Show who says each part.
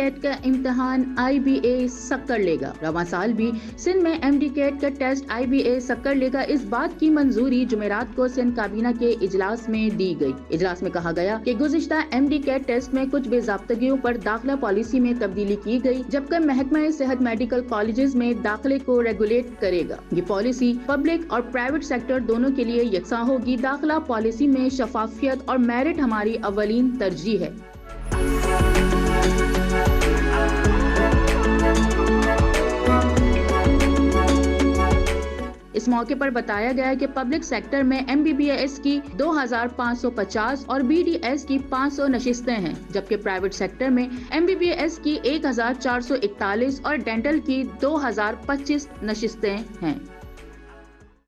Speaker 1: Cat का इम्तिहान IBA सक्कर लेगा। रवां साल भी सिंध में MD कैट का टेस्ट IBA सक्कर लेगा। इस बात की मंजूरी जुमेरात को सिंध काबीना के इजलास में दी गई। इजलास में कहा गया कि गुज़िश्ता MD कैट टेस्ट में कुछ बेज़ाब्तगियों पर दाखिला पॉलिसी में तब्दीली की गई, जबकि महकमा सेहत मेडिकल कॉलेजेस में दाखिले को रेगुलेट करेगा। ये पॉलिसी पब्लिक और प्राइवेट सेक्टर दोनों के लिए यकसा होगी। दाखिला पॉलिसी में शफाफियत और मेरिट हमारी अव्वलीन तरजीह है। इस मौके पर बताया गया कि पब्लिक सेक्टर में MBBS की 2550 और BDS की 500 नशिस्तें हैं, जबकि प्राइवेट सेक्टर में MBBS की 1441 और डेंटल की 2025 नशिस्तें हैं।